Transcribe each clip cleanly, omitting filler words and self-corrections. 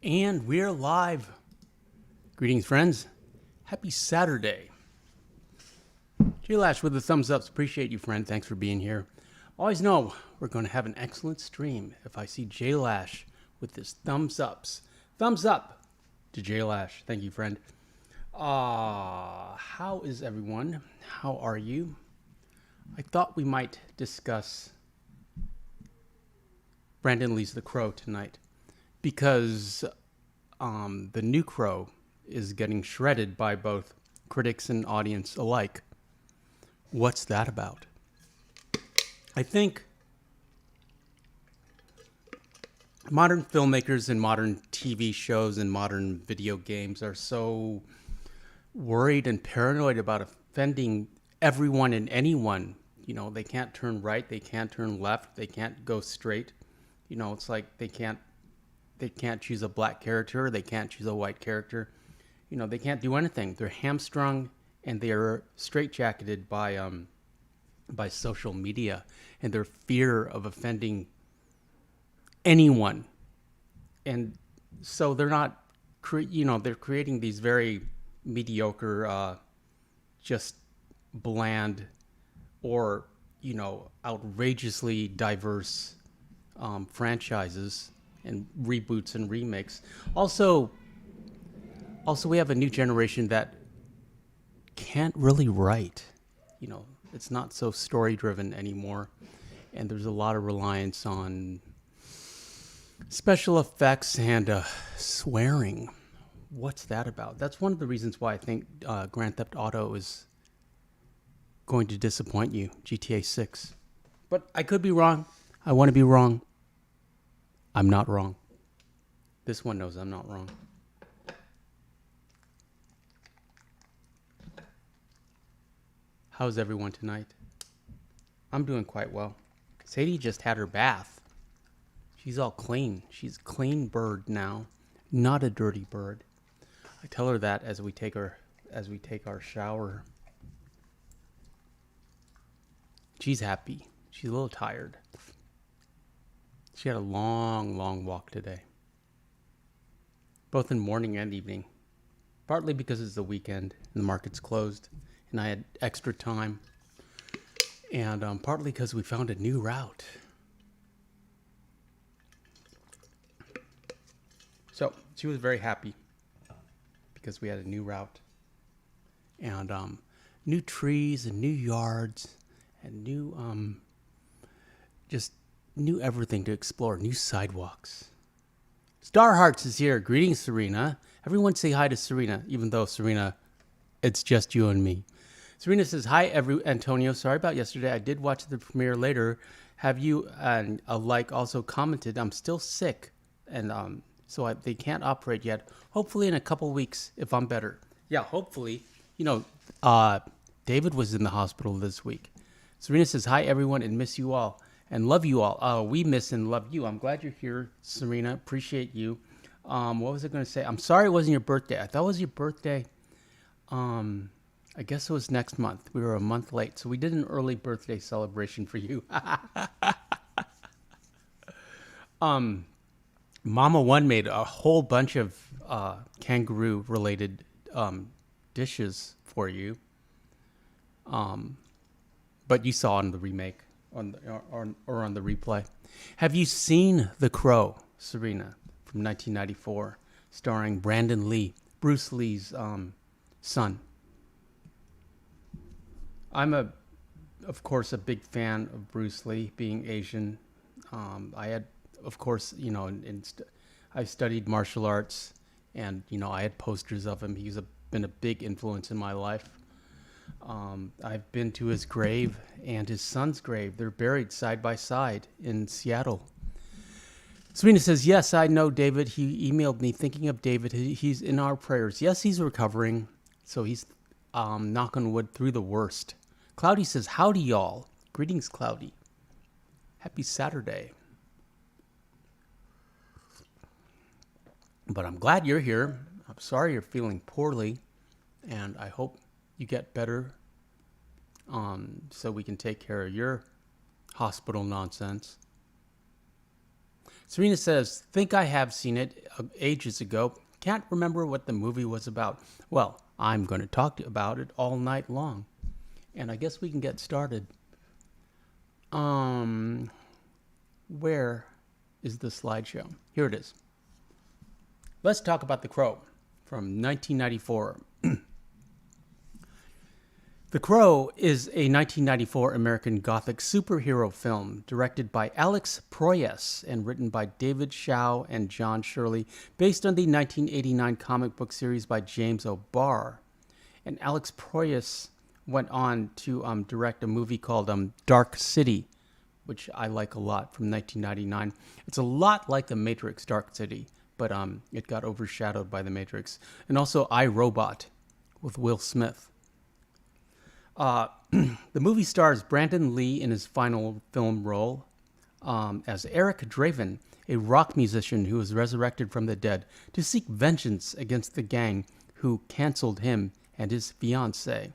And we're live. Greetings, friends. Happy Saturday. J Lash with the thumbs ups. Appreciate you, friend. Thanks for being here. Always know we're going to have an excellent stream if I see J Lash with his thumbs ups. Thumbs up to J Lash. Thank you, friend. How is everyone? How are you? I thought we might discuss Brandon Lee's The Crow tonight because the new Crow is getting shredded by both critics and audience alike. What's that about? I think modern filmmakers and modern TV shows and modern video games are so worried and paranoid about offending everyone and anyone. You know, they can't turn right, they can't turn left, they can't go straight. You know, it's like they can't choose a black character, they can't choose a white character. You know, they can't do anything. They're hamstrung and they are straitjacketed by social media and their fear of offending anyone. And so they're not, they're creating these very mediocre, just bland or, outrageously diverse franchises and reboots and remakes. Also, we have a new generation that can't really write. You know, it's not so story-driven anymore. And there's a lot of reliance on special effects and swearing. What's that about? That's one of the reasons why I think Grand Theft Auto is going to disappoint you, GTA 6. But I could be wrong. I want to be wrong. I'm not wrong. This one knows I'm not wrong. How's everyone tonight? I'm doing quite well. Sadie just had her bath. She's all clean. She's a clean bird now, not a dirty bird. I tell her that as we take our shower. She's happy. She's a little tired. She had a long, long walk today, both in morning and evening, partly because it's the weekend and the market's closed and I had extra time, and partly because we found a new route. So she was very happy because we had a new route and new trees and new yards and new just new everything to explore, new sidewalks. Star Hearts is here. Greetings, Serena. Everyone say hi to Serena, even though Serena, it's just you and me. Serena says, hi, Antonio. Sorry about yesterday. I did watch the premiere later. Have you and a like also commented? I'm still sick, and they can't operate yet. Hopefully in a couple weeks if I'm better. Yeah, hopefully. David was in the hospital this week. Serena says, hi, everyone, and miss you all. And love you all. We miss and love you. I'm glad you're here, Serena. Appreciate you. What was I going to say? I'm sorry it wasn't your birthday. I thought it was your birthday. I guess it was next month. We were a month late, so we did an early birthday celebration for you. Mama One made a whole bunch of kangaroo-related dishes for you. But you saw on the remake or on the replay. Have you seen The Crow, Serena, from 1994, starring Brandon Lee, Bruce Lee's son? I'm of course, a big fan of Bruce Lee, being Asian. I had, of course, I studied martial arts, and I had posters of him. He's been a big influence in my life. I've been to his grave and his son's grave. They're buried side by side in Seattle. Serena says, yes, I know David. He emailed me thinking of David. He's in our prayers. Yes, he's recovering. So he's, knock on wood, through the worst. Cloudy says, howdy, y'all. Greetings, Cloudy. Happy Saturday. But I'm glad you're here. I'm sorry you're feeling poorly. And I hope you get better so we can take care of your hospital nonsense. Serena says, think I have seen it ages ago. Can't remember what the movie was about. Well, I'm going to talk about it all night long. And I guess we can get started. Where is the slideshow? Here it is. Let's talk about The Crow from 1994. The Crow is a 1994 American Gothic superhero film directed by Alex Proyas and written by David Shaw and John Shirley, based on the 1989 comic book series by James O'Barr. And Alex Proyas went on to direct a movie called Dark City, which I like a lot, from 1999. It's a lot like The Matrix Dark City, but it got overshadowed by The Matrix. And also I, Robot with Will Smith. The movie stars Brandon Lee in his final film role as Eric Draven, a rock musician who was resurrected from the dead to seek vengeance against the gang who canceled him and his fiancée.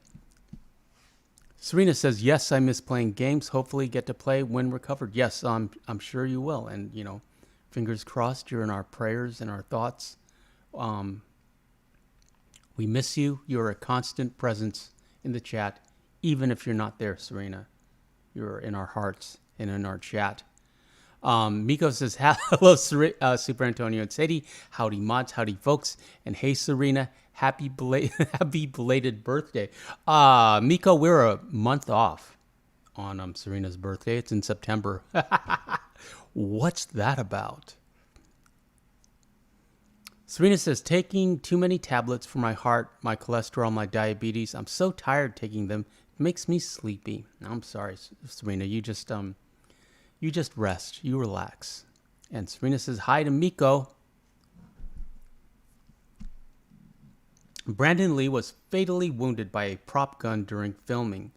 Serena says, yes, I miss playing games. Hopefully get to play when recovered. Yes, I'm sure you will. And, fingers crossed, you're in our prayers and our thoughts. We miss you. You're a constant presence in the chat. Even if you're not there, Serena, you're in our hearts and in our chat. Miko says, hello, Super Antonio and Sadie. Howdy, mods. Howdy, folks. And hey, Serena, happy belated birthday. Miko, we're a month off on Serena's birthday. It's in September. What's that about? Serena says, taking too many tablets for my heart, my cholesterol, my diabetes. I'm so tired taking them. It makes me sleepy. I'm sorry, Serena. You just rest. You relax. And Serena says, hi to Miko. Brandon Lee was fatally wounded by a prop gun during filming.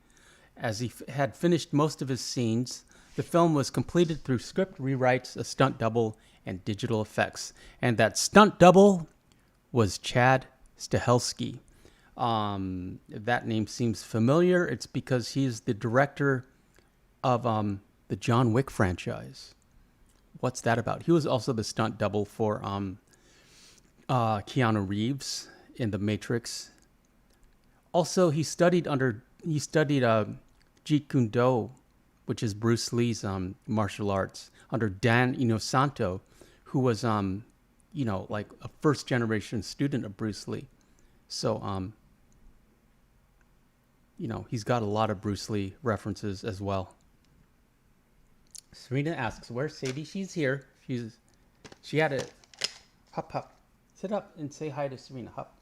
As he had finished most of his scenes, the film was completed through script rewrites, a stunt double, and digital effects. And that stunt double was Chad Stahelski. That name seems familiar. It's because he's the director of the John Wick franchise. What's that about? He was also the stunt double for Keanu Reeves in The Matrix. Also, he studied Jeet Kune Do, which is Bruce Lee's martial arts, under Dan Inosanto, who was like a first generation student of Bruce Lee. So he's got a lot of Bruce Lee references as well. Serena asks, where's Sadie? She's here. She had a hop. Sit up and say hi to Serena. Hop.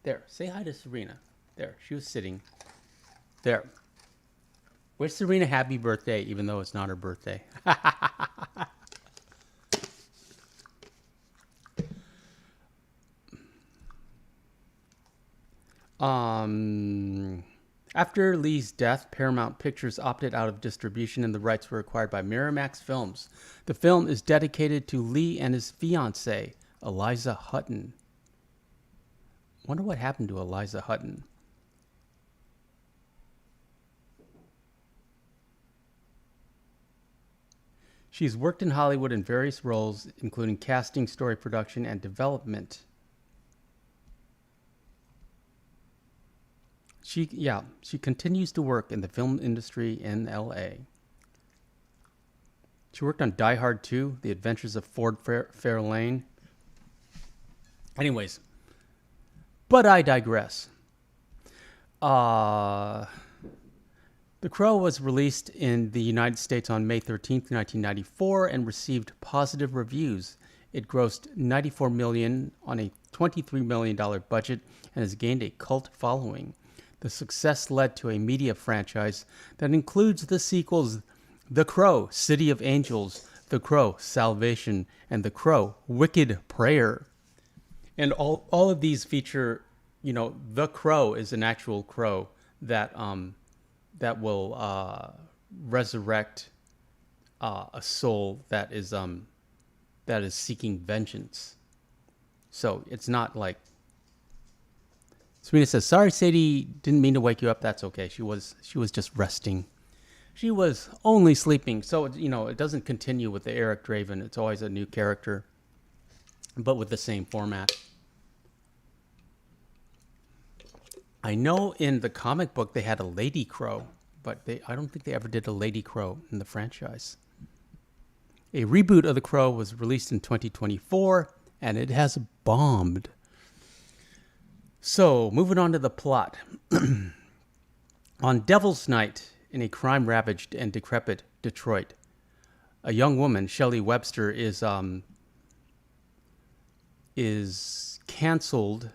There. Say hi to Serena. There. She was sitting. There. Wish Serena happy birthday, even though it's not her birthday. After Lee's death, Paramount Pictures opted out of distribution and the rights were acquired by Miramax Films. The film is dedicated to Lee and his fiancée, Eliza Hutton. Wonder what happened to Eliza Hutton. She's worked in Hollywood in various roles, including casting, story production, and development. She continues to work in the film industry in LA. She worked on Die Hard 2, The Adventures of Ford Fairlane. Anyways, but I digress. The Crow was released in the United States on May 13th, 1994 and received positive reviews. It grossed $94 million on a $23 million budget and has gained a cult following. The success led to a media franchise that includes the sequels The Crow, City of Angels, The Crow, Salvation, and The Crow, Wicked Prayer. And all of these feature, The Crow is an actual crow that will resurrect a soul that is seeking vengeance. So it's not like Serena says, sorry, Sadie, didn't mean to wake you up. That's okay. She was just resting. She was only sleeping. So, it doesn't continue with the Eric Draven. It's always a new character, but with the same format. I know in the comic book they had a Lady Crow, but I don't think they ever did a Lady Crow in the franchise. A reboot of The Crow was released in 2024, and it has bombed. So, moving on to the plot. On Devil's Night, in a crime-ravaged and decrepit Detroit, a young woman, Shelley Webster, is canceled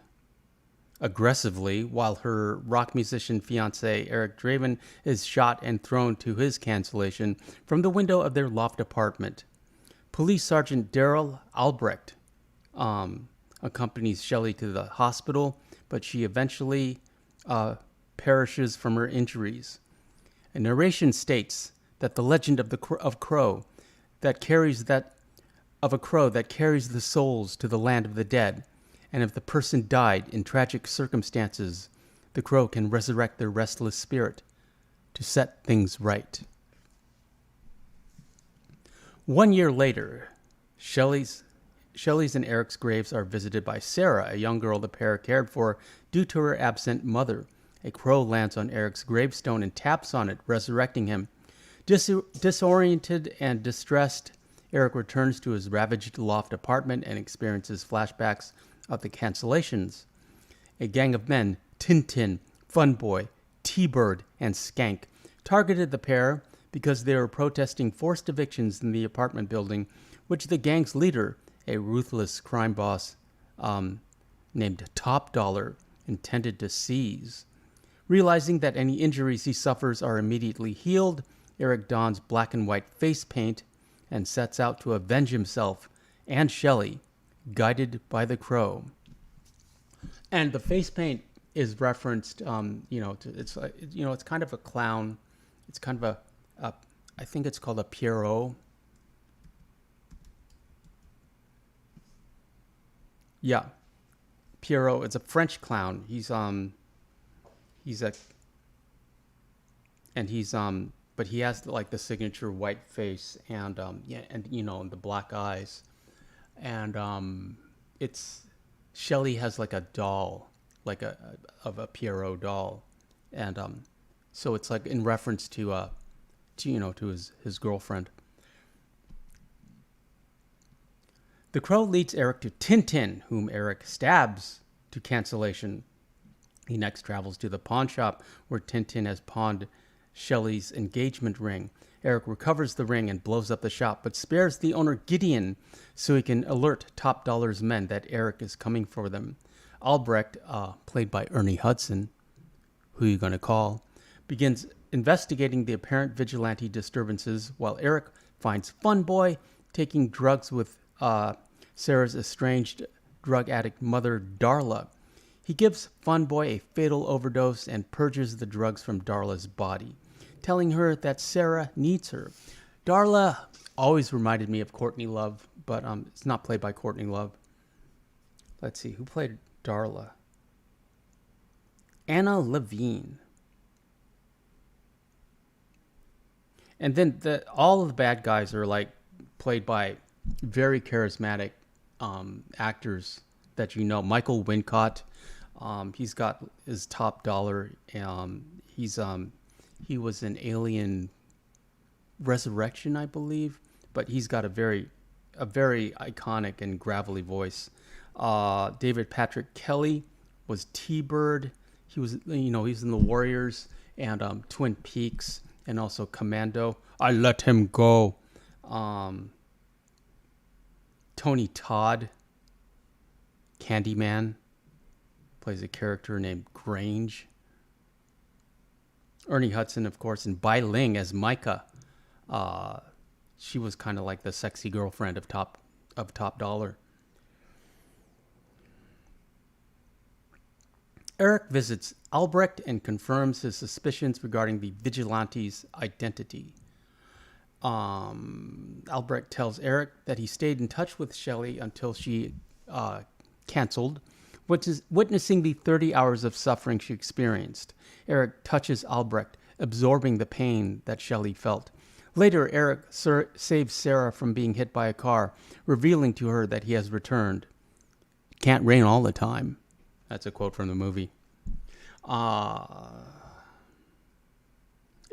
aggressively while her rock musician fiance, Eric Draven, is shot and thrown to his cancellation from the window of their loft apartment. Police Sergeant Daryl Albrecht accompanies Shelley to the hospital, but she eventually perishes from her injuries. A narration states that the legend of a crow that carries the souls to the land of the dead, and if the person died in tragic circumstances, the crow can resurrect their restless spirit to set things right. 1 year later, Shelley's and Eric's graves are visited by Sarah, a young girl the pair cared for due to her absent mother. A crow lands on Eric's gravestone and taps on it, resurrecting him. Disoriented and distressed, Eric returns to his ravaged loft apartment and experiences flashbacks of the cancellations. A gang of men, Tintin, Funboy, T-Bird, and Skank, targeted the pair because they were protesting forced evictions in the apartment building, which the gang's leader, a ruthless crime boss named Top Dollar, intended to seize. Realizing that any injuries he suffers are immediately healed, Eric dons black and white face paint and sets out to avenge himself and Shelley, guided by the crow. And the face paint is referenced, it's kind of a clown. It's kind of I think it's called a Pierrot. Yeah, Pierrot. It's a French clown. But he has like the signature white face and the black eyes, and it's Shelley has like a doll, like of a Pierrot doll, and so it's like in reference to his girlfriend. The crow leads Eric to Tintin, whom Eric stabs to cancellation. He next travels to the pawn shop where Tintin has pawned Shelley's engagement ring. Eric recovers the ring and blows up the shop, but spares the owner Gideon so he can alert Top Dollar's men that Eric is coming for them. Albrecht, played by Ernie Hudson, who you gonna call, begins investigating the apparent vigilante disturbances while Eric finds Funboy taking drugs with Sarah's estranged drug addict mother, Darla. He gives Funboy a fatal overdose and purges the drugs from Darla's body, telling her that Sarah needs her. Darla always reminded me of Courtney Love, but it's not played by Courtney Love. Let's see, who played Darla? Anna Levine. And then all of the bad guys are like played by very charismatic actors that you know. Michael Wincott, he's got his Top Dollar. He was in Alien Resurrection, I believe, but he's got a very iconic and gravelly voice. David Patrick Kelly was T-Bird. He was he's in The Warriors and Twin Peaks and also Commando. I Let Him Go. Tony Todd, Candyman, plays a character named Grange. Ernie Hudson, of course, and Bai Ling as Micah. She was kind of like the sexy girlfriend of Top Dollar. Eric visits Albrecht and confirms his suspicions regarding the vigilante's identity. Albrecht tells Eric that he stayed in touch with Shelley until she canceled, witnessing the 30 hours of suffering she experienced. Eric touches Albrecht, absorbing the pain that Shelley felt. Later, Eric saves Sarah from being hit by a car, revealing to her that he has returned. It can't rain all the time. That's a quote from the movie.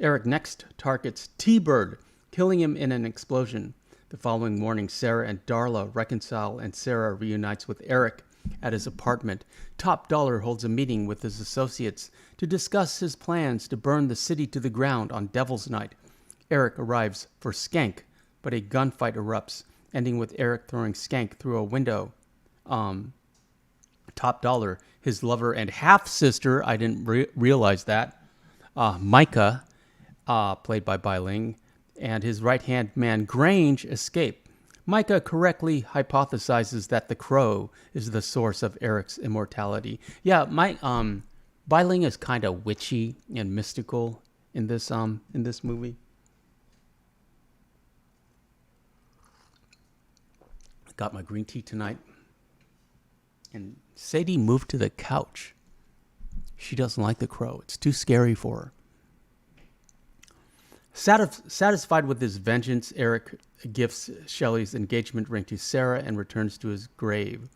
Eric next targets T-Bird, killing him in an explosion. The following morning, Sarah and Darla reconcile, and Sarah reunites with Eric at his apartment. Top Dollar holds a meeting with his associates to discuss his plans to burn the city to the ground on Devil's Night. Eric arrives for Skank, but a gunfight erupts, ending with Eric throwing Skank through a window. Top Dollar, his lover and half-sister, I didn't realize that, Micah, played by Bai Ling, and his right-hand man Grange escape. Micah correctly hypothesizes that the crow is the source of Eric's immortality. Yeah, Bai Ling is kind of witchy and mystical in this movie. Got my green tea tonight. And Sadie moved to the couch. She doesn't like the crow. It's too scary for her. Satisfied with his vengeance, Eric gifts Shelley's engagement ring to Sarah and returns to his grave.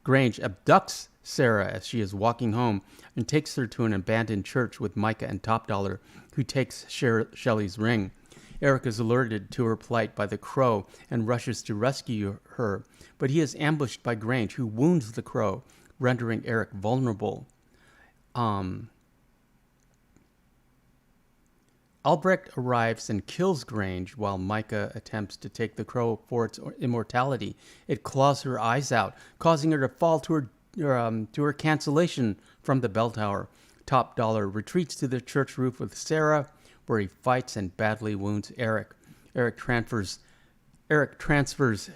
Grange abducts Sarah as she is walking home and takes her to an abandoned church with Micah and Top Dollar, who takes Shelley's ring. Eric is alerted to her plight by the crow and rushes to rescue her, but he is ambushed by Grange, who wounds the crow, rendering Eric vulnerable. Albrecht arrives and kills Grange while Micah attempts to take the crow for its immortality. It claws her eyes out, causing her to fall to her cancellation from the bell tower. Top Dollar retreats to the church roof with Sarah, where he fights and badly wounds Eric. Eric transfers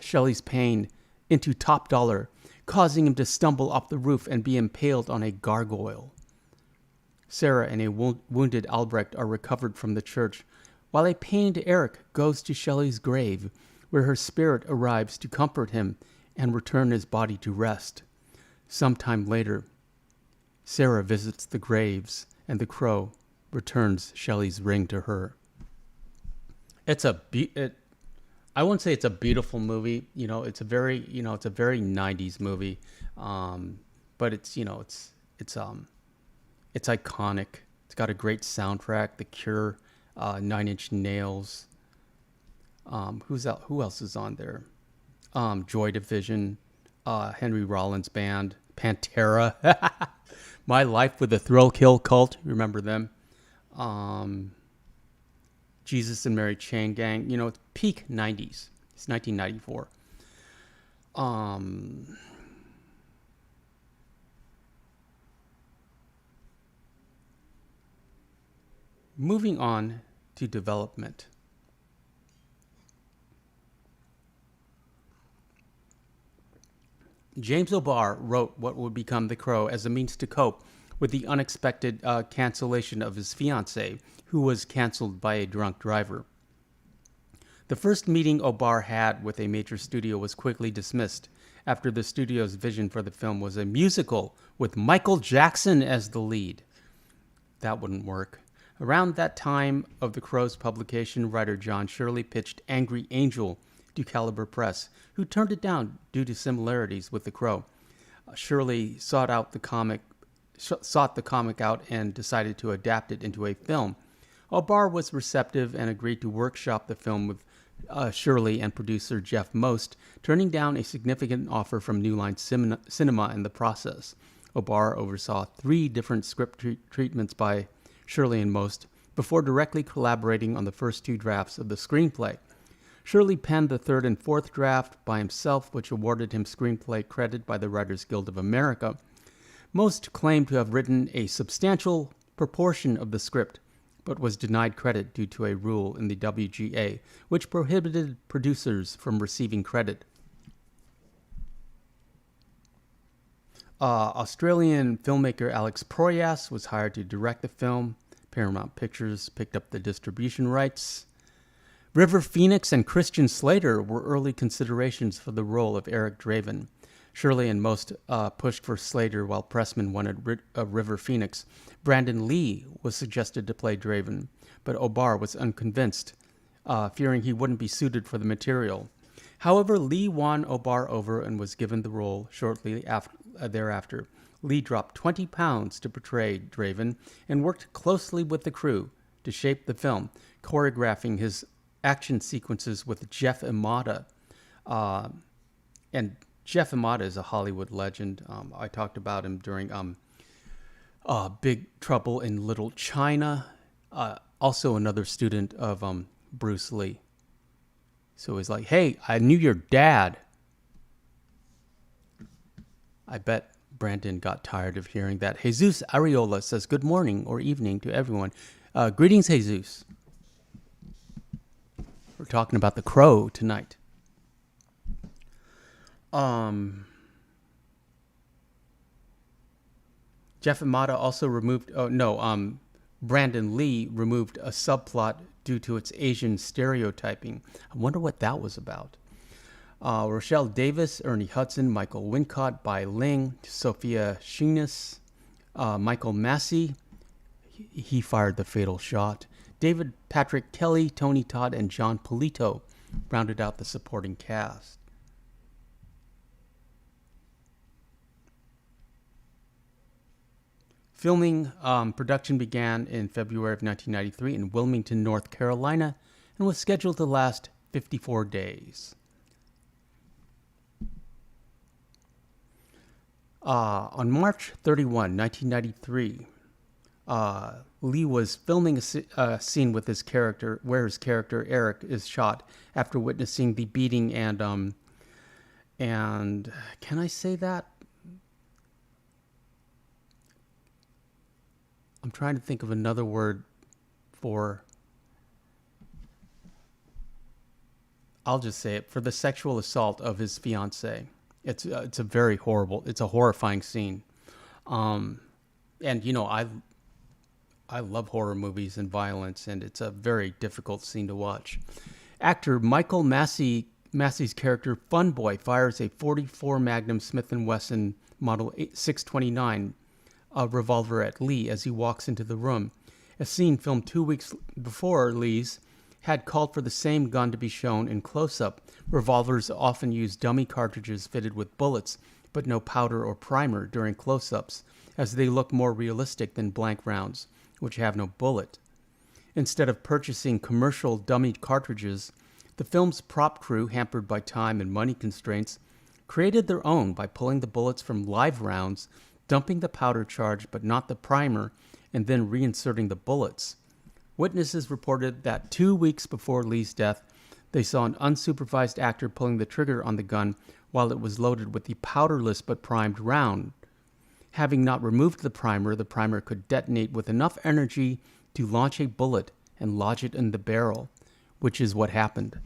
Shelley's pain into Top Dollar, causing him to stumble off the roof and be impaled on a gargoyle. Sarah and a wounded Albrecht are recovered from the church, while a pained Eric goes to Shelley's grave, where her spirit arrives to comfort him and return his body to rest. Sometime later, Sarah visits the graves, and the crow returns Shelley's ring to her. I wouldn't say it's a beautiful movie. It's a very 90s movie. But it's iconic. It's got a great soundtrack. The Cure, 9 Inch Nails. Who else is on there? Joy Division, Henry Rollins Band, Pantera, My Life with the Thrill Kill Cult. Remember them? Jesus and Mary Chain Gang. It's peak 90s. It's 1994. Moving on to development. James O'Barr wrote what would become The Crow as a means to cope with the unexpected cancellation of his fiancée, who was canceled by a drunk driver. The first meeting O'Barr had with a major studio was quickly dismissed after the studio's vision for the film was a musical with Michael Jackson as the lead. That wouldn't work. Around that time of The Crow's publication, writer John Shirley pitched Angry Angel to Caliber Press, who turned it down due to similarities with The Crow. Shirley sought the comic out and decided to adapt it into a film. O'Barr was receptive and agreed to workshop the film with Shirley and producer Jeff Most, turning down a significant offer from New Line Cinema in the process. O'Barr oversaw 3 different script treatments by Shirley and Most before directly collaborating on the first 2 drafts of the screenplay. Shirley penned the 3rd and 4th draft by himself, which awarded him screenplay credit by the Writers Guild of America. Most claimed to have written a substantial proportion of the script, but was denied credit due to a rule in the WGA, which prohibited producers from receiving credit. Australian filmmaker Alex Proyas was hired to direct the film. Paramount Pictures picked up the distribution rights. River Phoenix and Christian Slater were early considerations for the role of Eric Draven. Shirley and Most pushed for Slater, while Pressman wanted River Phoenix. Brandon Lee was suggested to play Draven. but O'Barr was unconvinced, fearing he wouldn't be suited for the material. However, Lee won O'Barr over and was given the role shortly thereafter. Lee dropped 20 pounds to portray Draven and worked closely with the crew to shape the film, choreographing his action sequences with Jeff Imada. And Jeff Imada is a Hollywood legend. I talked about him during Big Trouble in Little China. Also another student of Bruce Lee. So he's like, hey, I knew your dad. I bet Brandon got tired of hearing that. Jesus Ariola says, good morning or evening to everyone. Greetings, Jesus. We're talking about The Crow tonight. Jeff Imada also removed, Brandon Lee removed a subplot due to its Asian stereotyping. I wonder what that was about. Rochelle Davis, Ernie Hudson, Michael Wincott, Bai Ling, Sophia Shinas, Michael Massey, he fired the fatal shot. David Patrick Kelly, Tony Todd, and John Polito rounded out the supporting cast. Filming production began in February of 1993 in Wilmington, North Carolina, and was scheduled to last 54 days. On March 31, 1993, Lee was filming a scene with his character, where his character Eric is shot after witnessing the beating and can I say that? I'm trying to think of another word for. I'll just say it, for the sexual assault of his fiancée. It's a very horrible. It's a horrifying scene, and you know I love horror movies and violence, and it's a very difficult scene to watch. Actor Michael Massey's character Funboy fires a .44 Magnum Smith & Wesson Model 629 revolver at Lee as he walks into the room. A scene filmed 2 weeks before Lee's had called for the same gun to be shown in close-up. Revolvers often use dummy cartridges fitted with bullets, but no powder or primer during close-ups, as they look more realistic than blank rounds, which have no bullet. Instead of purchasing commercial dummy cartridges, the film's prop crew, hampered by time and money constraints, created their own by pulling the bullets from live rounds, dumping the powder charge but not the primer, and then reinserting the bullets. Witnesses reported that 2 weeks before Lee's death, they saw an unsupervised actor pulling the trigger on the gun while it was loaded with the powderless but primed round. Having not removed the primer could detonate with enough energy to launch a bullet and lodge it in the barrel, which is what happened.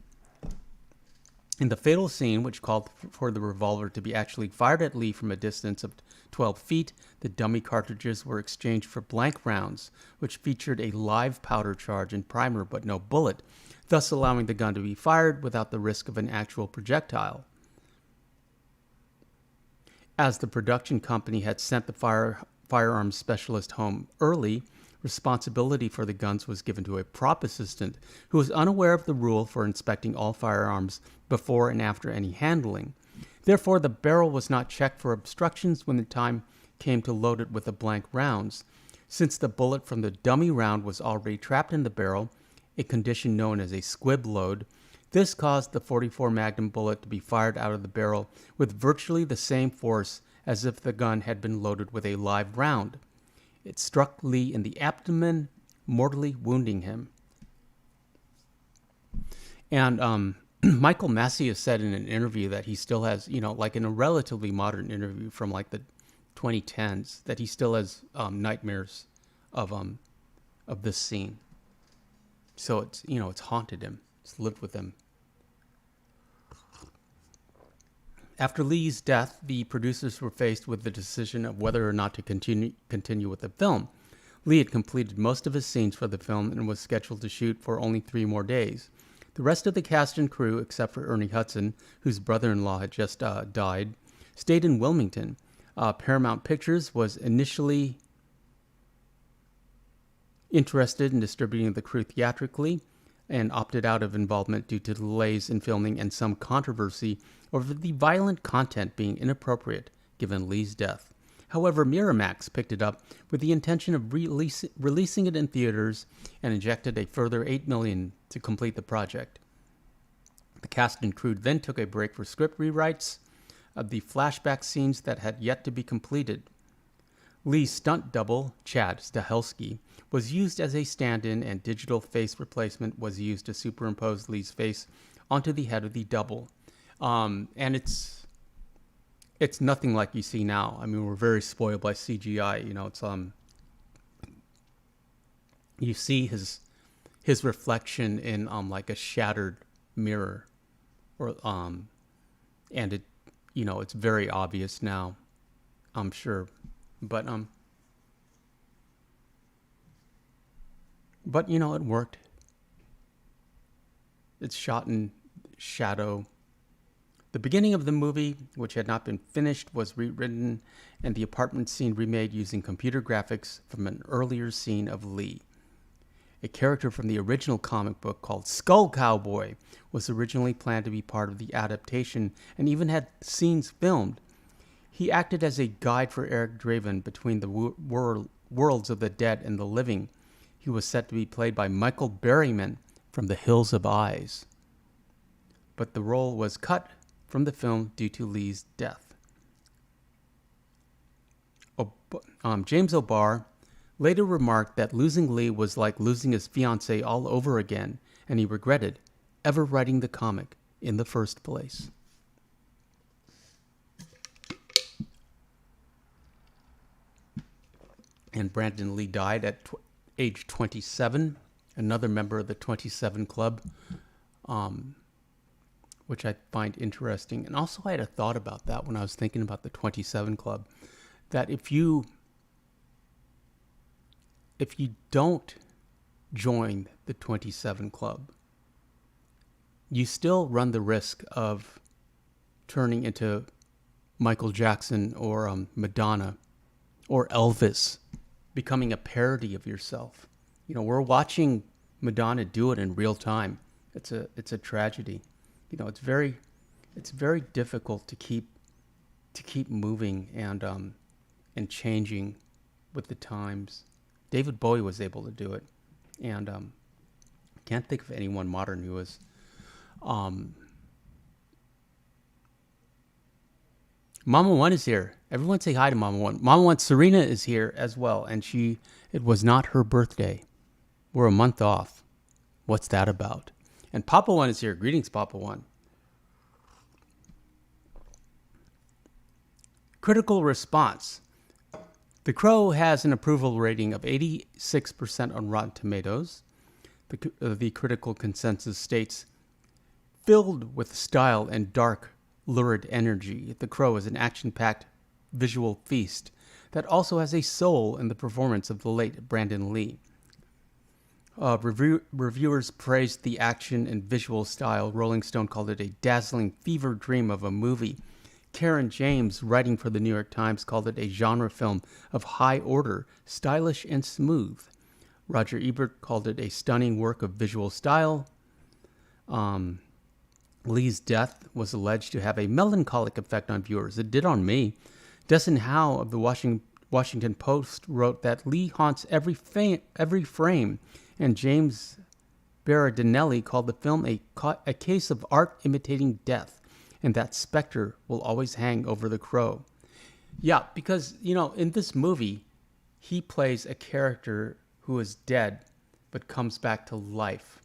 In the fatal scene, which called for the revolver to be actually fired at Lee from a distance of 12 feet, the dummy cartridges were exchanged for blank rounds, which featured a live powder charge and primer but no bullet, thus allowing the gun to be fired without the risk of an actual projectile. As the production company had sent the firearms specialist home early, responsibility for the guns was given to a prop assistant who was unaware of the rule for inspecting all firearms before and after any handling. Therefore, the barrel was not checked for obstructions when the time came to load it with the blank rounds. Since the bullet from the dummy round was already trapped in the barrel, a condition known as a squib load, this caused the .44 Magnum bullet to be fired out of the barrel with virtually the same force as if the gun had been loaded with a live round. It struck Lee in the abdomen, mortally wounding him. And Michael Massey has said in an interview that he still has, like in a relatively modern interview from like the 2010s, that he still has nightmares of this scene. So it's, it's haunted him. It's lived with him. After Lee's death, the producers were faced with the decision of whether or not to continue with the film. Lee had completed most of his scenes for the film and was scheduled to shoot for only 3 more days. The rest of the cast and crew, except for Ernie Hudson, whose brother-in-law had just died, stayed in Wilmington. Paramount Pictures was initially interested in distributing the crew theatrically and opted out of involvement due to delays in filming and some controversy over the violent content being inappropriate given Lee's death. However, Miramax picked it up with the intention of releasing it in theaters and injected a further $8 million to complete the project. The cast and crew then took a break for script rewrites of the flashback scenes that had yet to be completed. Lee's stunt double, Chad Stahelski, was used as a stand-in, and digital face replacement was used to superimpose Lee's face onto the head of the double. And it's nothing like you see now. I mean, we're very spoiled by CGI. You know, it's you see his reflection in like a shattered mirror, or and it, you know, it's very obvious now, I'm sure, but you know, it worked. It's shot in shadow. The beginning of the movie, which had not been finished, was rewritten, and the apartment scene remade using computer graphics from an earlier scene of Lee. A character from the original comic book called Skull Cowboy was originally planned to be part of the adaptation and even had scenes filmed. He acted as a guide for Eric Draven between the worlds of the dead and the living. He was set to be played by Michael Berryman from The Hills of Eyes, but the role was cut from the film due to Lee's death. James O'Barr later remarked that losing Lee was like losing his fiancée all over again, and he regretted ever writing the comic in the first place. And Brandon Lee died at age 27, another member of the 27 Club, which I find interesting. And also I had a thought about that when I was thinking about the 27 Club, that if you don't join the 27 Club, you still run the risk of turning into Michael Jackson or Madonna or Elvis, becoming a parody of yourself. You know, we're watching Madonna do it in real time. It's a tragedy. You know, it's very difficult to keep moving and changing with the times. David Bowie was able to do it, and can't think of anyone modern who is. Mama One is here. Everyone say hi to Mama One. Mama One, Serena is here as well, and it was not her birthday. We're a month off. What's that about? And Papa One is here. Greetings, Papa One. Critical response. The Crow has an approval rating of 86% on Rotten Tomatoes. The critical consensus states, filled with style and dark, lurid energy, The Crow is an action-packed visual feast that also has a soul in the performance of the late Brandon Lee. Reviewers praised the action and visual style. Rolling Stone called it a dazzling fever dream of a movie. Karen James, writing for the New York Times, called it a genre film of high order, stylish and smooth. Roger Ebert called it a stunning work of visual style. Lee's death was alleged to have a melancholic effect on viewers. It did on me. Dustin Howe of the Washington Post wrote that Lee haunts every frame, and James Berardinelli called the film a case of art imitating death, and that specter will always hang over the Crow. Yeah, because, you know, in this movie, he plays a character who is dead but comes back to life,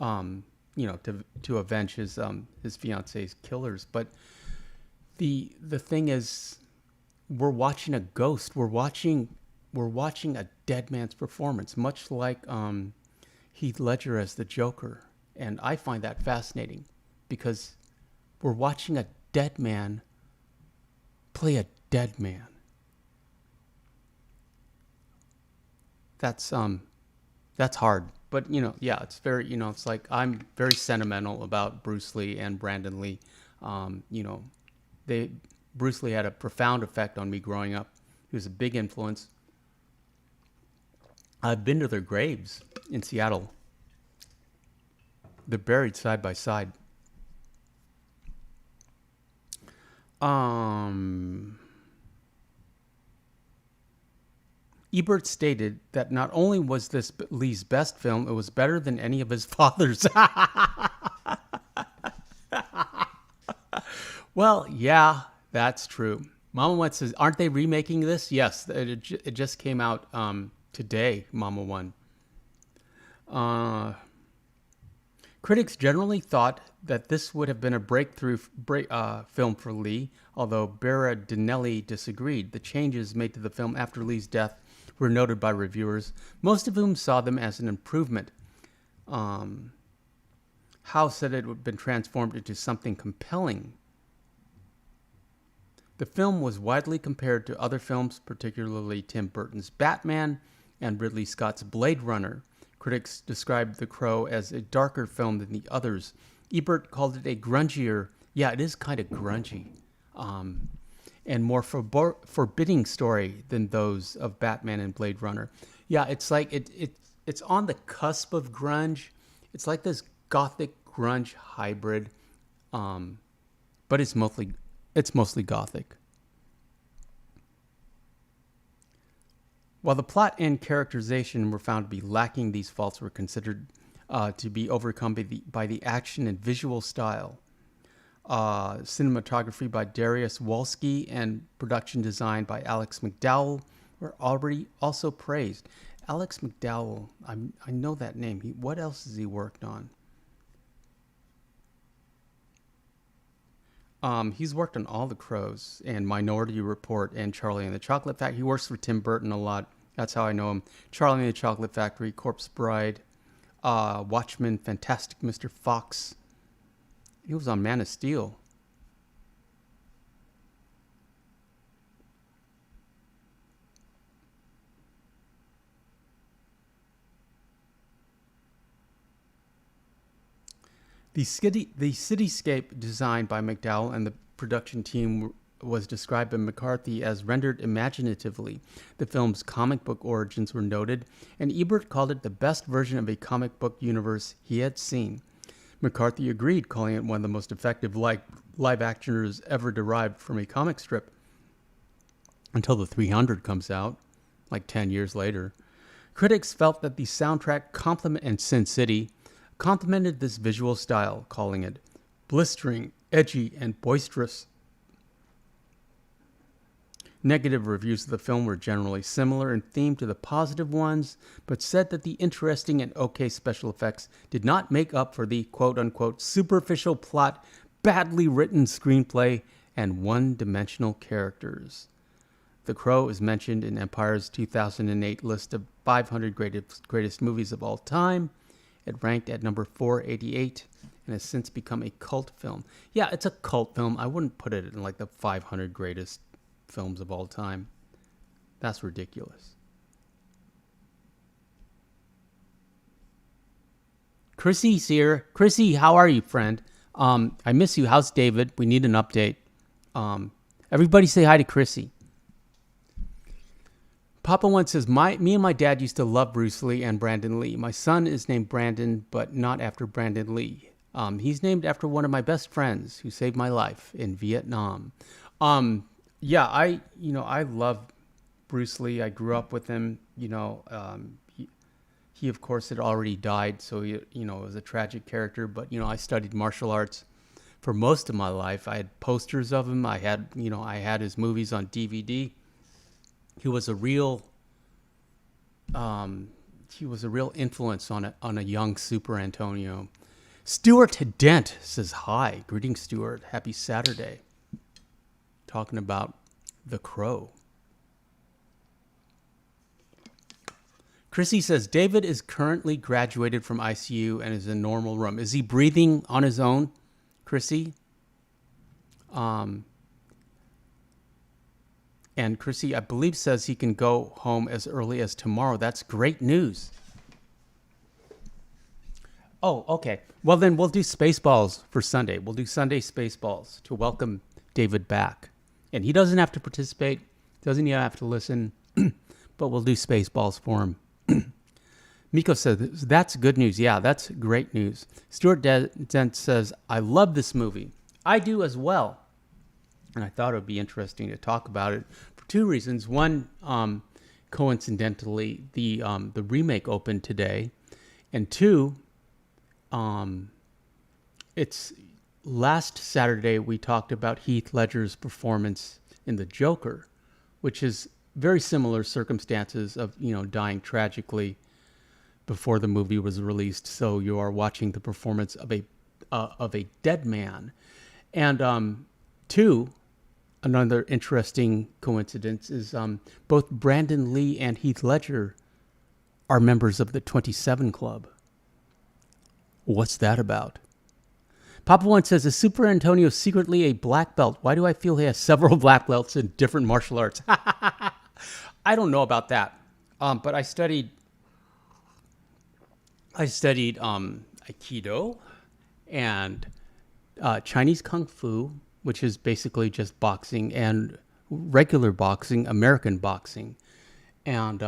you know, to avenge his fiance's killers. But the thing is, we're watching a ghost. We're watching a dead man's performance, much like Heath Ledger as the Joker. And I find that fascinating because we're watching a dead man play a dead man. That's hard. But, you know, yeah, it's very, you know, it's like I'm very sentimental about Bruce Lee and Brandon Lee. You know, Bruce Lee had a profound effect on me growing up. He was a big influence. I've been to their graves in Seattle. They're buried side by side. Ebert stated that not only was this Lee's best film, it was better than any of his father's. Well, yeah, that's true. Mama One says, aren't they remaking this? Yes, it just came out today, Mama One. Critics generally thought that this would have been a breakthrough film for Lee, although Berardinelli disagreed. The changes made to the film after Lee's death were noted by reviewers, most of whom saw them as an improvement. Howe said it had been transformed into something compelling. The film was widely compared to other films, particularly Tim Burton's Batman and Ridley Scott's Blade Runner. Critics described The Crow as a darker film than the others. Ebert called it a grungier, yeah, it is kind of grungy, and more forbidding story than those of Batman and Blade Runner. Yeah, it's like it's on the cusp of grunge. It's like this gothic grunge hybrid, but it's mostly gothic. While the plot and characterization were found to be lacking, these faults were considered to be overcome by the action and visual style. Cinematography by Darius Wolski and production design by Alex McDowell were already also praised. Alex McDowell, I know that name. What else has he worked on? He's worked on all the Crows and Minority Report and Charlie and the Chocolate Factory. He works for Tim Burton a lot. That's how I know him. Charlie and the Chocolate Factory, Corpse Bride, Watchmen, Fantastic Mr. Fox. He was on Man of Steel. The cityscape designed by McDowell and the production team was described by McCarthy as rendered imaginatively. The film's comic book origins were noted, and Ebert called it the best version of a comic book universe he had seen. McCarthy agreed, calling it one of the most effective live-actioners ever derived from a comic strip. Until the 300 comes out, like 10 years later. Critics felt that the soundtrack and Sin City complemented this visual style, calling it blistering, edgy, and boisterous. Negative reviews of the film were generally similar in theme to the positive ones, but said that the interesting and okay special effects did not make up for the quote-unquote superficial plot, badly written screenplay, and one-dimensional characters. The Crow is mentioned in Empire's 2008 list of 500 greatest movies of all time. It ranked at number 488 and has since become a cult film. Yeah, it's a cult film. I wouldn't put it in like the 500 greatest films of all time. That's ridiculous. Chrissy's here. Chrissy, how are you, friend? I miss you. How's David? We need an update. Everybody say hi to Chrissy. Papa One says, me and my dad used to love Bruce Lee and Brandon Lee. My son is named Brandon, but not after Brandon Lee. He's named after one of my best friends who saved my life in Vietnam. Yeah, I love Bruce Lee. I grew up with him. He of course had already died, so it was a tragic character. But I studied martial arts for most of my life. I had posters of him. I had his movies on DVD. He was a real influence on a young superantonio. Stuart Dent says hi. Greetings, Stuart. Happy Saturday. Talking about The Crow. Chrissy says David is currently graduated from ICU and is in normal room. Is he breathing on his own, Chrissy? And Chrissy, I believe, says he can go home as early as tomorrow. That's great news. Oh, okay. Well, then we'll do Spaceballs for Sunday. We'll do Sunday Spaceballs to welcome David back. And he doesn't have to participate, doesn't even have to listen, but we'll do Spaceballs for him. Miko says, that's good news. Yeah, that's great news. Stuart Dent says, I love this movie. I do as well. And I thought it would be interesting to talk about it for two reasons. One, coincidentally, the remake opened today. And two, it's last Saturday we talked about Heath Ledger's performance in The Joker, which is very similar circumstances of, dying tragically before the movie was released. So you are watching the performance of a dead man. And two, another interesting coincidence is both Brandon Lee and Heath Ledger are members of the 27 Club. What's that about? Papa One says, is Super Antonio secretly a black belt? Why do I feel he has several black belts in different martial arts? I don't know about that. But I studied Aikido and Chinese Kung Fu, which is basically just boxing, and regular boxing, American boxing, and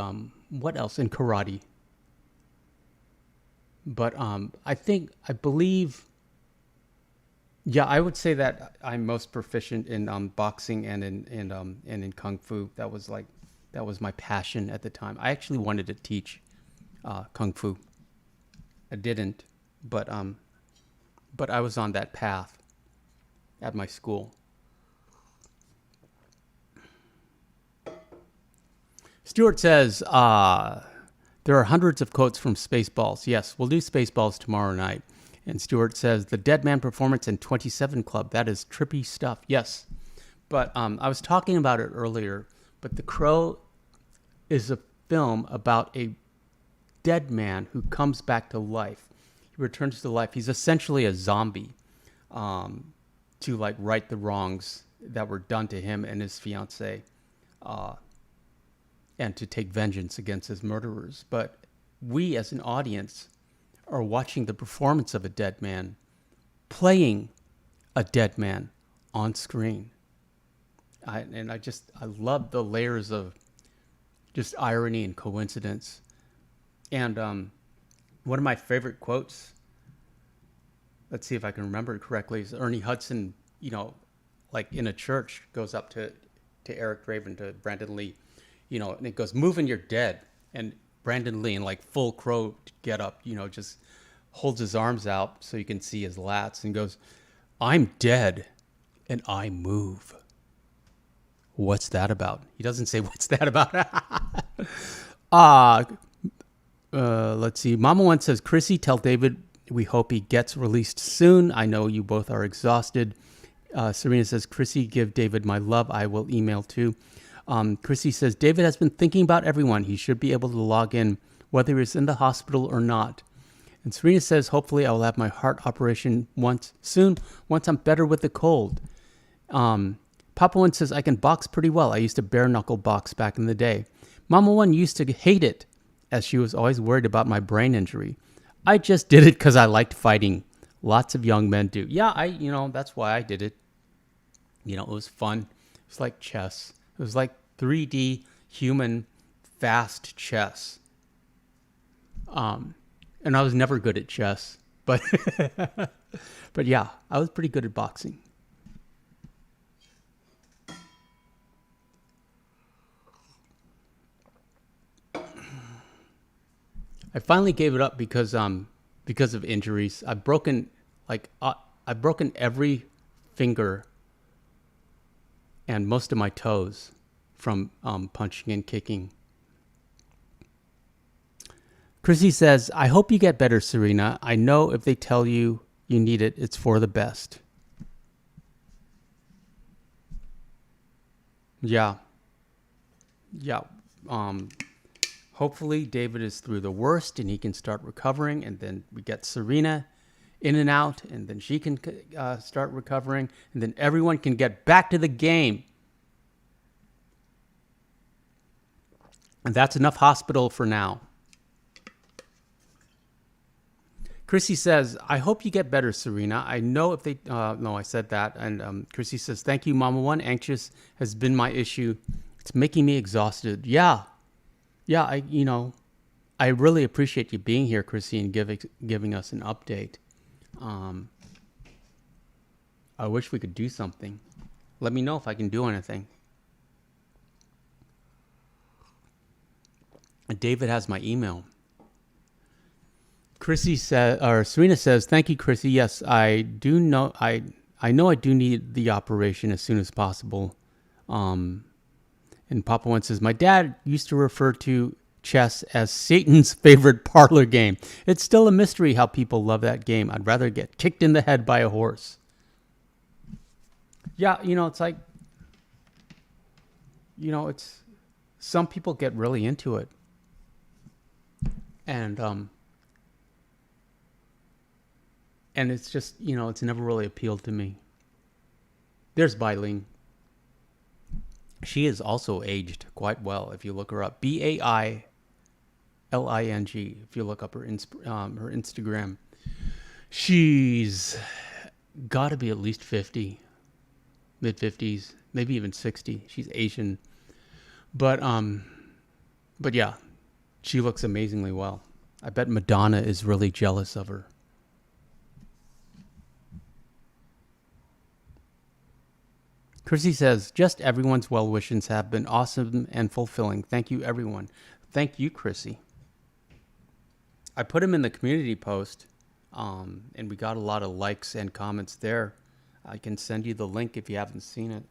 what else? And karate. But I believe, yeah, I would say that I'm most proficient in boxing and in Kung Fu. That was my passion at the time. I actually wanted to teach Kung Fu. I didn't, but I was on that path at my school. Stuart says, there are hundreds of quotes from Spaceballs. Yes, we'll do Spaceballs tomorrow night. And Stuart says, the Dead Man performance in 27 Club, that is trippy stuff. Yes, but I was talking about it earlier, but The Crow is a film about a dead man who comes back to life. He returns to life. He's essentially a zombie to right the wrongs that were done to him and his fiancée, and to take vengeance against his murderers. But we as an audience are watching the performance of a dead man playing a dead man on screen. I love the layers of just irony and coincidence. And one of my favorite quotes, let's see if I can remember it correctly, is Ernie Hudson, in a church, goes up to Eric Draven, to Brandon Lee, and it goes, "Move and you're dead." And Brandon Lee, in full Crow get up, just holds his arms out so you can see his lats and goes, "I'm dead and I move." What's that about? He doesn't say what's that about. Let's see. Mama One says, Chrissy, tell David we hope he gets released soon. I know you both are exhausted. Serena says, Chrissy, give David my love. I will email too. Chrissy says, David has been thinking about everyone. He should be able to log in whether he's in the hospital or not. And Serena says, hopefully I will have my heart operation soon, once I'm better with the cold. Papa One says, I can box pretty well. I used to bare knuckle box back in the day. Mama One used to hate it, as she was always worried about my brain injury. I just did it because I liked fighting. Lots of young men do. Yeah, that's why I did it. It was fun. It was like chess. It was like 3D human fast chess. And I was never good at chess, but but yeah, I was pretty good at boxing. I finally gave it up because of injuries. I've broken every finger and most of my toes from punching and kicking. Chrissy says, I hope you get better, Serena. I know if they tell you you need it, it's for the best. Yeah. Hopefully David is through the worst and he can start recovering, and then we get Serena in and out, and then she can start recovering, and then everyone can get back to the game. And that's enough hospital for now. Chrissy says, I hope you get better, Serena. I know if they... no, I said that. And Chrissy says, thank you, Mama One. Anxious has been my issue. It's making me exhausted. Yeah, I really appreciate you being here, Chrissy, and giving us an update. Um, I wish we could do something. Let me know if I can do anything. David has my email. Chrissy says, or Serena says, "Thank you, Chrissy. Yes, I do know. I know I do need the operation as soon as possible." And Papa One says, "My dad used to refer to chess as Satan's favorite parlor game. It's still a mystery how people love that game. I'd rather get kicked in the head by a horse." Yeah, it's like, it's some people get really into it, and it's just, it's never really appealed to me. There's Bailing. She is also aged quite well. If you look her up, Bailling. If you look up her Instagram, she's got to be at least 50, mid 50s, maybe even 60. She's Asian, but yeah, she looks amazingly well. I bet Madonna is really jealous of her. Chrissy says, "Just everyone's well wishes have been awesome and fulfilling. Thank you, everyone." Thank you, Chrissy. I put him in the community post, and we got a lot of likes and comments there. I can send you the link if you haven't seen it.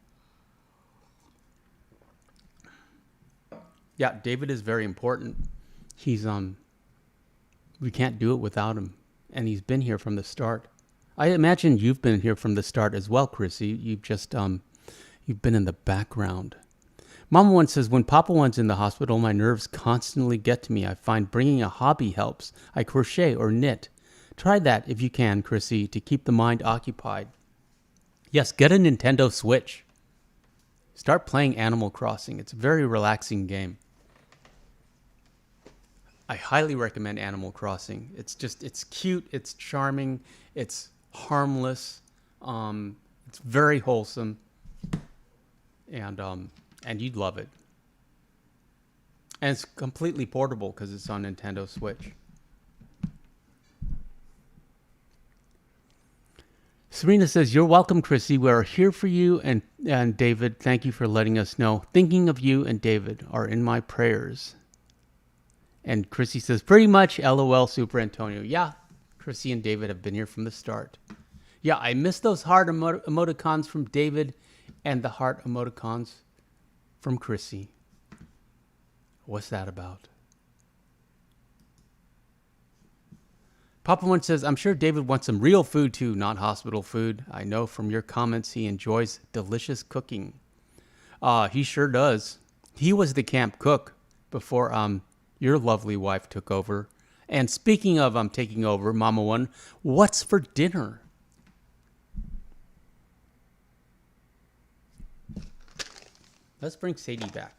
Yeah, David is very important. He's we can't do it without him, and he's been here from the start. I imagine you've been here from the start as well, Chrissy. You've just you've been in the background. Mama One says, "When Papa One's in the hospital, my nerves constantly get to me. I find bringing a hobby helps. I crochet or knit. Try that if you can, Chrissy, to keep the mind occupied." Yes, get a Nintendo Switch. Start playing Animal Crossing. It's a very relaxing game. I highly recommend Animal Crossing. It's cute, it's charming, it's harmless, it's very wholesome, and you'd love it. And it's completely portable because it's on Nintendo Switch. Serena says, "You're welcome, Chrissy. We're here for you, and David, thank you for letting us know. Thinking of you and David are in my prayers." And Chrissy says, "Pretty much, LOL, Super Antonio." Yeah, Chrissy and David have been here from the start. Yeah, I miss those heart emoticons from David and the heart emoticons from Chrissy. What's that about? Papa One says, "I'm sure David wants some real food too, not hospital food. I know from your comments he enjoys delicious cooking." He sure does. He was the camp cook before your lovely wife took over. And speaking of taking over, Mama One, what's for dinner? Let's bring Sadie back.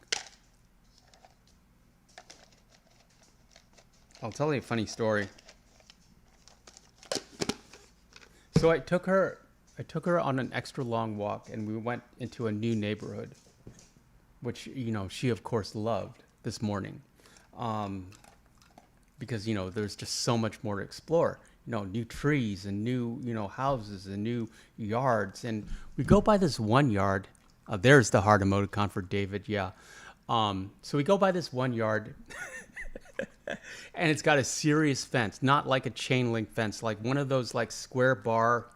I'll tell you a funny story. So I took her on an extra long walk, and we went into a new neighborhood, which, she of course loved this morning. Because, there's just so much more to explore. New trees and new, houses and new yards. And we go by this one yard. There's the heart emoticon for David, yeah. So we go by this one yard, and it's got a serious fence, not like a chain link fence, like one of those like square bar,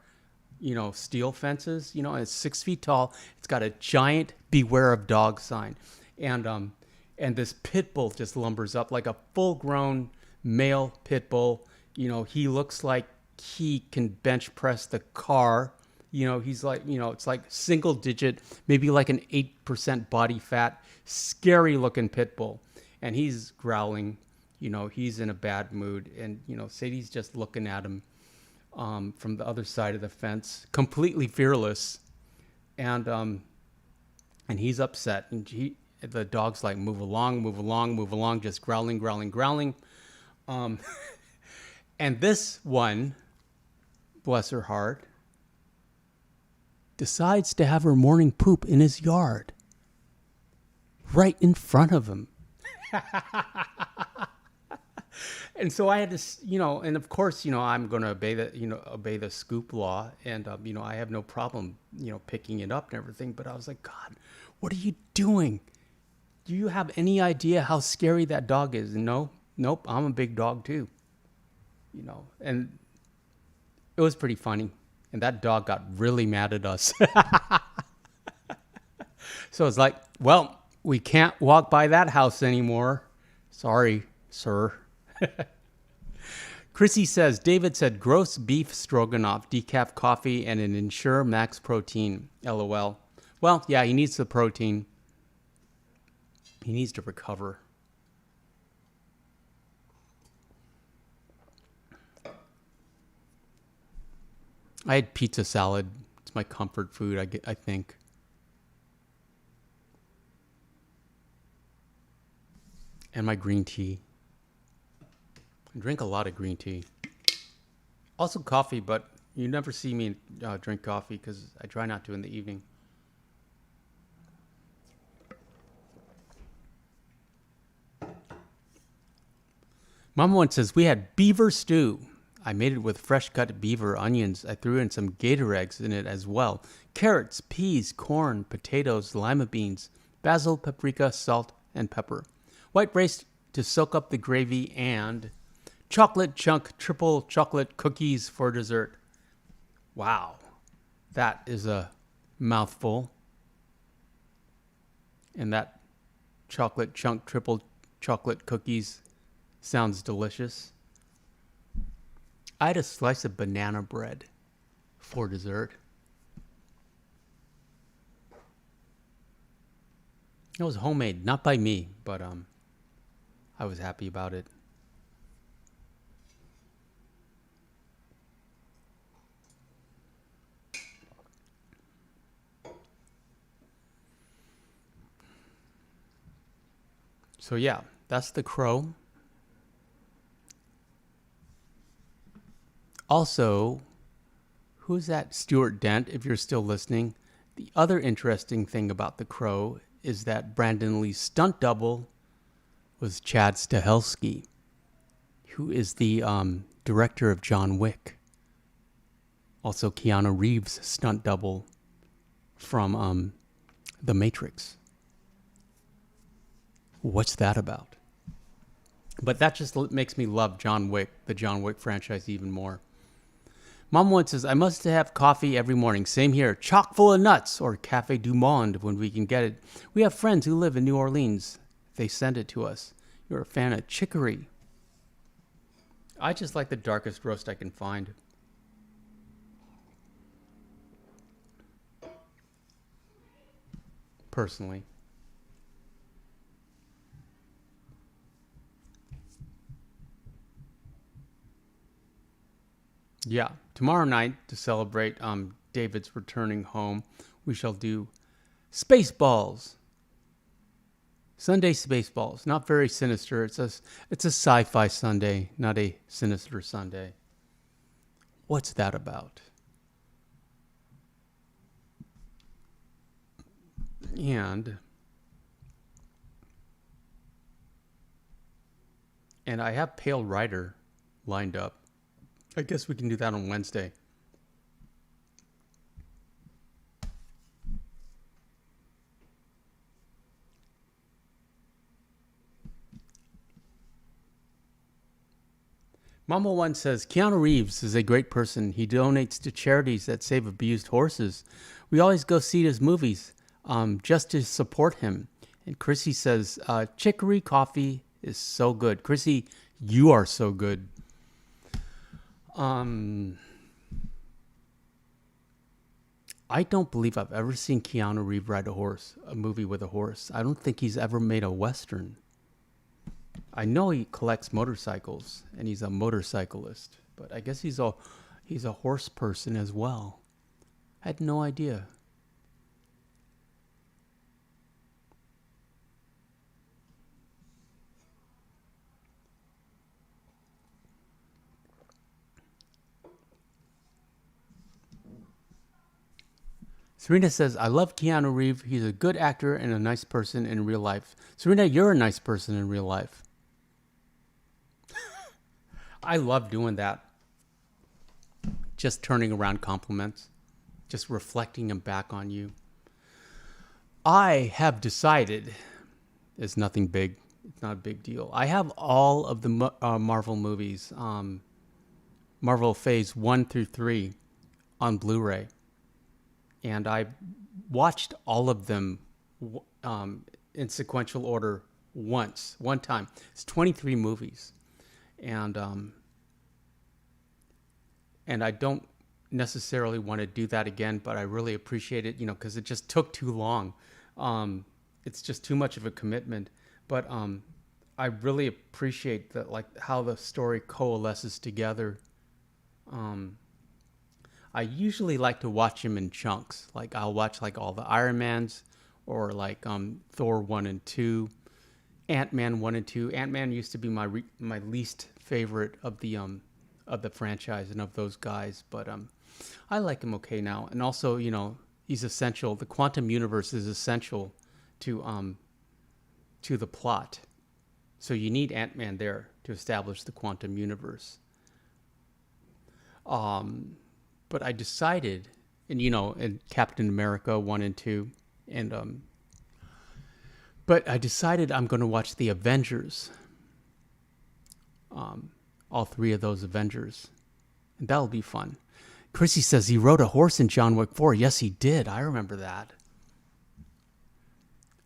steel fences, and it's 6 feet tall. It's got a giant "Beware of Dog" sign. And this pit bull just lumbers up like a full-grown male pit bull. He looks like he can bench press the car. He's like, it's like single digit, maybe like an 8% body fat, scary looking pit bull. And he's growling, he's in a bad mood. And, Sadie's just looking at him from the other side of the fence, completely fearless. And he's upset. And the dog's like, move along, just growling. And this one, bless her heart, decides to have her morning poop in his yard, right in front of him. And so I had to, and of course, I'm going to obey the scoop law, and I have no problem, picking it up and everything. But I was like, God, what are you doing? Do you have any idea how scary that dog is? And no, nope, I'm a big dog too, and it was pretty funny. And that dog got really mad at us. So it's like, well, we can't walk by that house anymore. Sorry, sir. Chrissy says, David said gross beef stroganoff, decaf coffee, and an Ensure Max protein. LOL. Well, yeah, he needs the protein. He needs to recover. I had pizza salad. It's my comfort food, I think. And my green tea. I drink a lot of green tea. Also coffee, but you never see me drink coffee because I try not to in the evening. Mama once says, we had beaver stew. I made it with fresh cut beaver onions. I threw in some gator eggs in it as well. Carrots, peas, corn, potatoes, lima beans, basil, paprika, salt, and pepper. White rice to soak up the gravy, and chocolate chunk triple chocolate cookies for dessert. Wow. That is a mouthful. And that chocolate chunk triple chocolate cookies sounds delicious. I had a slice of banana bread for dessert. It was homemade, not by me, but I was happy about it. So yeah, that's The Crow. Also, who's that? Stuart Dent, if you're still listening. The other interesting thing about The Crow is that Brandon Lee's stunt double was Chad Stahelski, who is the director of John Wick. Also Keanu Reeves' stunt double from The Matrix. What's that about? But that just makes me love John Wick, the John Wick franchise, even more. Mom once says, I must have coffee every morning. Same here. Chock full of nuts or Cafe du Monde when we can get it. We have friends who live in New Orleans. They send it to us. You're a fan of chicory. I just like the darkest roast I can find. Personally. Yeah, tomorrow night to celebrate David's returning home, we shall do Spaceballs. Sunday Spaceballs. Not very sinister. It's a sci-fi Sunday, not a sinister Sunday. What's that about? And I have Pale Rider lined up. I guess we can do that on Wednesday. Mama One says, Keanu Reeves is a great person. He donates to charities that save abused horses. We always go see his movies just to support him. And Chrissy says, chicory coffee is so good. Chrissy, you are so good. I don't believe I've ever seen Keanu Reeves ride a movie with a horse. I don't think he's ever made a Western. I know he collects motorcycles and he's a motorcyclist, but I guess he's a horse person as well. I had no idea. Serena says, I love Keanu Reeves. He's a good actor and a nice person in real life. Serena, you're a nice person in real life. I love doing that. Just turning around compliments, just reflecting them back on you. I have decided, it's nothing big. It's not a big deal. I have all of the Marvel movies, Marvel Phase 1 through 3 on Blu-ray. And I watched all of them in sequential order one time. It's 23 movies. And I don't necessarily want to do that again, but I really appreciate it, because it just took too long. It's just too much of a commitment. But I really appreciate that, like how the story coalesces together. I usually like to watch them in chunks. Like I'll watch like all the Iron Mans, or like Thor 1 and 2, Ant-Man 1 and 2. Ant-Man used to be my least favorite of the franchise and of those guys, but I like him okay now. And also, he's essential. The quantum universe is essential to the plot. So you need Ant-Man there to establish the quantum universe. But I decided, in Captain America 1 and 2, but I decided I'm going to watch the Avengers. All three of those Avengers. And that'll be fun. Chrissy says he rode a horse in John Wick 4. Yes, he did. I remember that.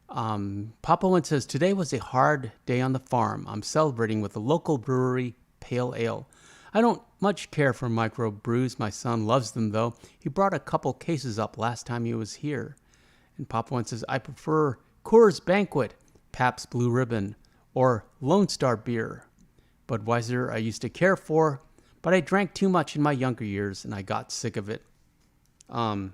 Papa One says, today was a hard day on the farm. I'm celebrating with a local brewery, pale ale. I don't much care for micro brews. My son loves them, though. He brought a couple cases up last time he was here. And Papa One says, I prefer Coors Banquet, Pabst Blue Ribbon, or Lone Star beer. Budweiser I used to care for, but I drank too much in my younger years, and I got sick of it. I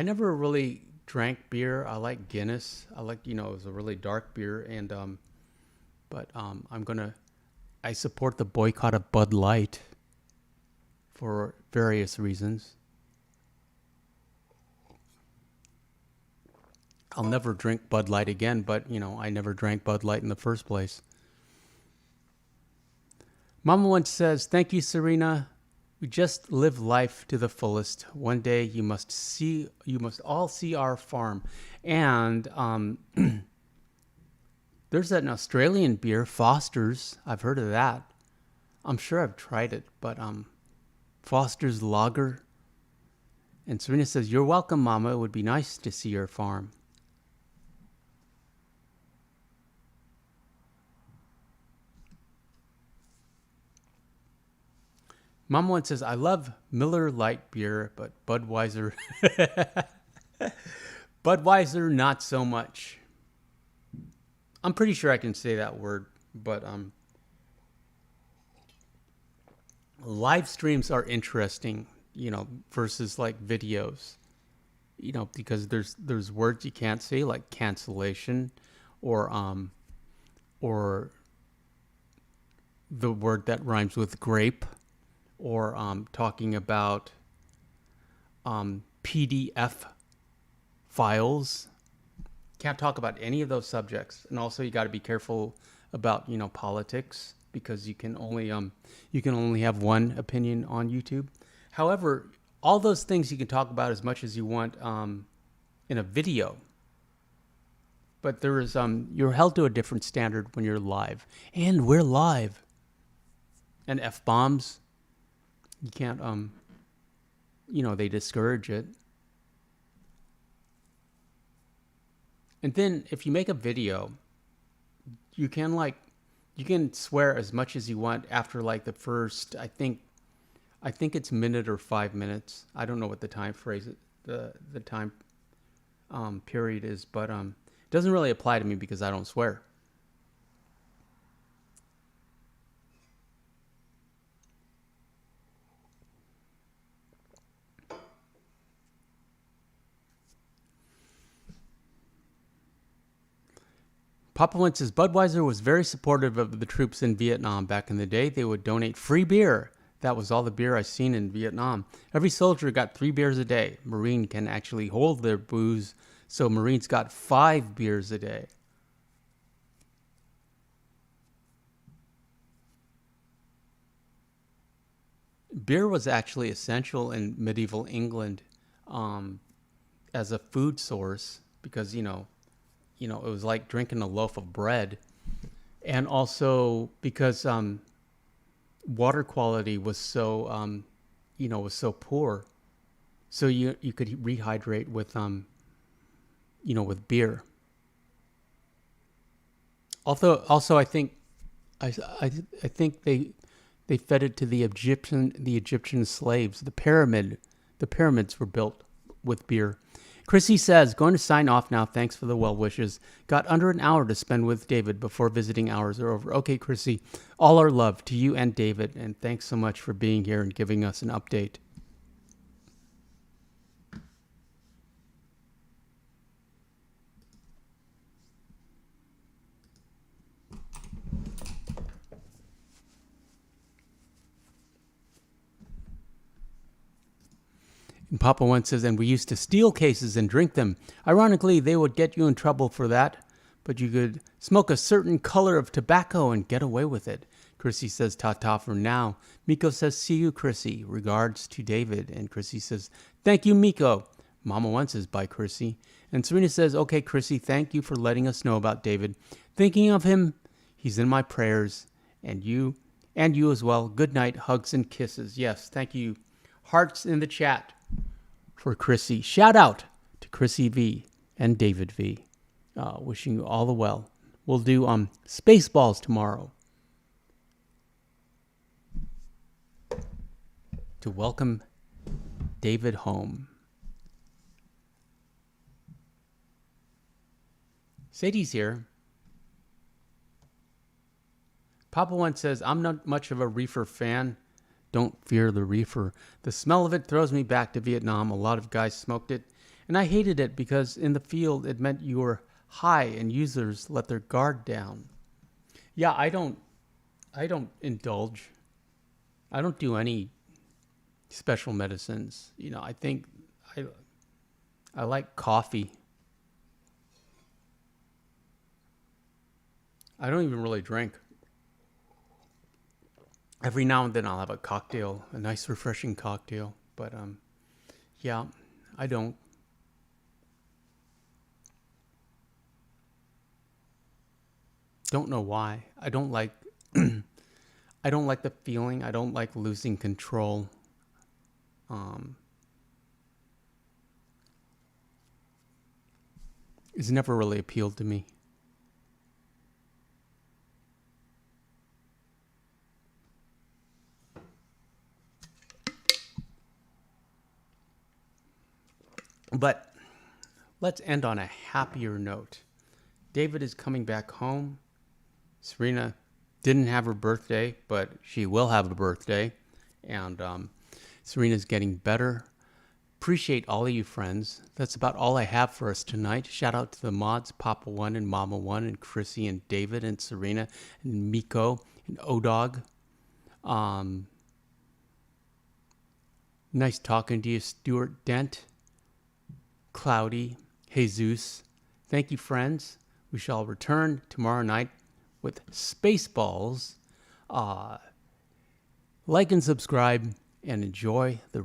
never really drank beer. I like Guinness. I like, it was a really dark beer, and but I support the boycott of Bud Light for various reasons. I'll never drink Bud Light again, but, I never drank Bud Light in the first place. Mama once says, thank you, Serena. We just live life to the fullest. One day you must all see our farm. And there's an Australian beer, Foster's. I've heard of that. I'm sure I've tried it, but Foster's Lager. And Serena says, you're welcome, Mama. It would be nice to see your farm. Mama one says, I love Miller Lite beer, but Budweiser, Budweiser, not so much. I'm pretty sure I can say that word, but live streams are interesting, versus like videos, because there's words you can't say, like cancellation, or the word that rhymes with grape. Or talking about PDF files. Can't talk about any of those subjects. And also, you got to be careful about politics, because you can only have one opinion on YouTube. However, all those things you can talk about as much as you want in a video. But there is you're held to a different standard when you're live, and we're live. And F-bombs. You can't, they discourage it. And then if you make a video, you can swear as much as you want after like the first, I think it's minute or 5 minutes. I don't know what the time phrase, the time period is, but it doesn't really apply to me because I don't swear. Papa Wentz says, Budweiser was very supportive of the troops in Vietnam back in the day. They would donate free beer. That was all the beer I seen in Vietnam. Every soldier got 3 beers a day. Marine can actually hold their booze, so Marines got 5 beers a day. beer was actually essential in medieval England um, as a food source because it was like drinking a loaf of bread, and also because water quality was so was so poor, so you could rehydrate with with beer. Also, I think they fed it to the Egyptian slaves. The pyramids were built with beer. Chrissy says, going to sign off now. Thanks for the well wishes. Got under an hour to spend with David before visiting hours are over. Okay, Chrissy, all our love to you and David, and thanks so much for being here and giving us an update. And Papa One says, and we used to steal cases and drink them. Ironically, they would get you in trouble for that, but you could smoke a certain color of tobacco and get away with it. Chrissy says, ta-ta for now. Miko says, see you, Chrissy. Regards to David. And Chrissy says, thank you, Miko. Mama One says, bye, Chrissy. And Serena says, okay, Chrissy, thank you for letting us know about David. Thinking of him, he's in my prayers. And you as well. Good night, hugs and kisses. Yes, thank you. Hearts in the chat for Chrissy. Shout out to Chrissy V and David V. Wishing you all the well. We'll do Spaceballs tomorrow to welcome David home. Sadie's here. Papa One says, I'm not much of a reefer fan. Don't fear the reefer. The smell of it throws me back to Vietnam. A lot of guys smoked it, and I hated it because in the field it meant you were high and users let their guard down. Yeah, I don't indulge. I don't do any special medicines. I think I like coffee. I don't even really drink. Every now and then I'll have a cocktail, a nice refreshing cocktail. But yeah, I don't. Don't know why. I don't like I don't like the feeling. I don't like losing control. It's never really appealed to me. But let's end on a happier note. David is coming back home. Serena didn't have her birthday, but she will have a birthday. And Serena's getting better. Appreciate all of you friends. That's about all I have for us tonight. Shout out to the mods, Papa One and Mama One and Chrissy and David and Serena and Miko and Odog. Nice talking to you, Stuart Dent, Cloudy, Jesus. Thank you, friends. We shall return tomorrow night with Spaceballs. Like and subscribe and enjoy the